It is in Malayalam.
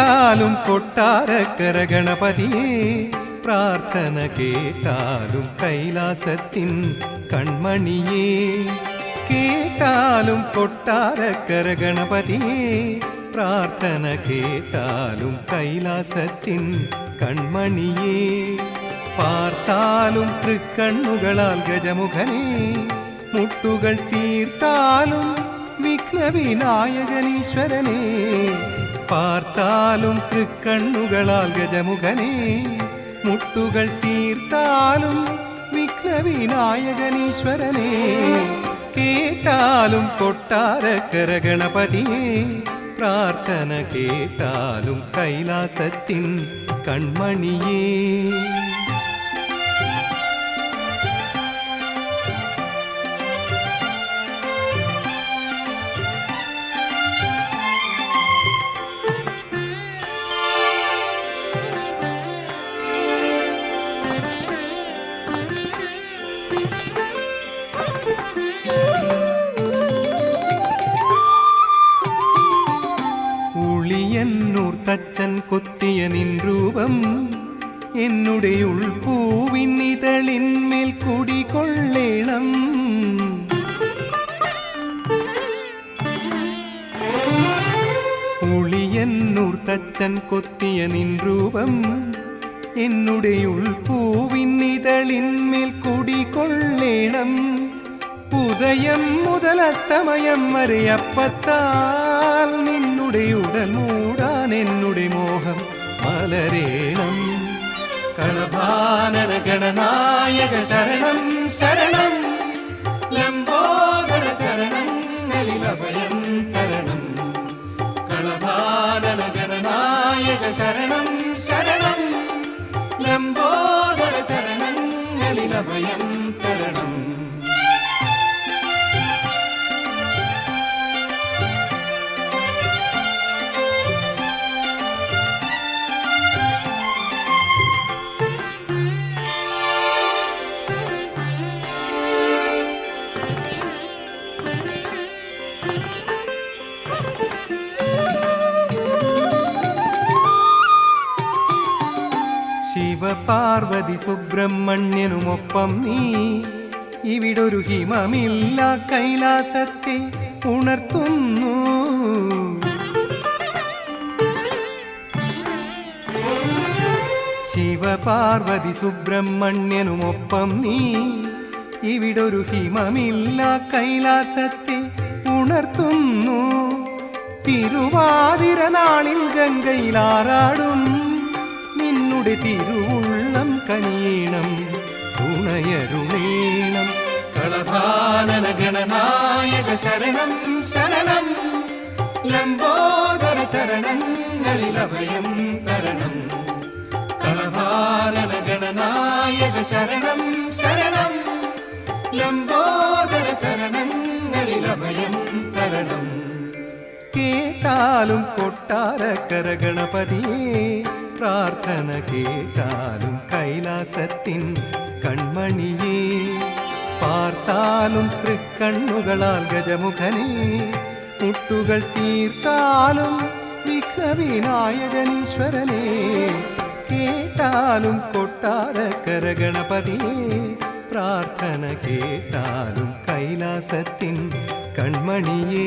കേട്ടാലും കൊട്ടാരക്കര ഗണപതിയെ പ്രാർത്ഥന കേട്ടാലും കൈലാസത്തിൻ കൺമണിയേ കേട്ടാലും കൊട്ടാരക്കര ഗണപതിയെ പ്രാർത്ഥന കേട്ടാലും കൈലാസത്തിൻ കൺമണിയേ പാർത്താലും തൃക്കണ്ണുകളാൽ ഗജമുഖനെ മുട്ടുകൾ തീർത്താലും വിഘ്നവിനായകനീശ്വരനെ പാർത്താലും തൃക്കണ്ണുകളാൽ ഗജമുഖനെ മുട്ടുകൾ തീർത്താലും വിഘ്നവിനായകനീശ്വരനെ കേട്ടാലും കൊട്ടാരക്കര ഗണപതിയെ പ്രാർത്ഥന കേട്ടാലും കൈലാസത്തിൻ കൺമണിയേ തച്ചൻ കൊത്തിയ നിൻ രൂപം എന്നുടെ ഉൾപൂവിന്നിതളിന്മേൽ കുടികൊള്ളേണം ഉളിയന്നൂർ തച്ചൻ കൊത്തിയ നിൻ രൂപം എന്നുടെ ഉൾപൂവിന്നിതളിന്മേൽ കുടികൊള്ളേണം ഉദയം മുതലസ്തമയം വരെ അപ്പത്താൽ നിന്നുടെ ഉടൽ മൂടാൻ എന്നുടെ മോഹം മലരേണം കളഭാനന ഗണനായക ശരണം ശരണം ലംബോദര ചരണങ്ങളിൽ അഭയം തരണം കളഭാനന ഗണനായക ശരണം ശരണം ലംബോദര ചരണങ്ങളിൽ അഭയം തരണം ശിവപാർവതി സുബ്രഹ്മണ്യനുമൊപ്പം നീ ഇവിടൊരു ഹിമമില്ല കൈലാസത്തെ ഉണർത്തുന്നു ശിവപാർവതി സുബ്രഹ്മണ്യനുമൊപ്പം നീ ഇവിടൊരു ഹിമമില്ല കൈലാസത്തെ ഉണർത്തുന്നു തിരുവാതിര നാളിൽ ഗംഗയിലാറാടും നിന്നുടെ തിരുവുള്ളം കനിയണം തുണയരുളേണം കളഭാനന ഗണനായക ശരണം ശരണം ലംബോദര ചരണങ്ങളിൽ അഭയം തരണം കളഭാനന ഗണനായക ശരണം ശരണം ലംബോദര ചരണങ്ങളിൽ അഭയം തരണം കേട്ടാലും കൊട്ടാരക്കര ഗണപതിയെ പ്രാർത്ഥന കേട്ടാലും കൈലാസത്തിൻ കൺമണിയേ പാർത്താലും തൃക്കണ്ണുകളാൽ ഗജമുഖനെ മുട്ടുകൾ തീർത്താലും വിഘ്നവിനായകനീശ്വരനെ കേട്ടാലും കൊട്ടാരക്കര ഗണപതിയെ പ്രാർത്ഥന കേട്ടാലും കൈലാസത്തിൻ കൺമണിയേ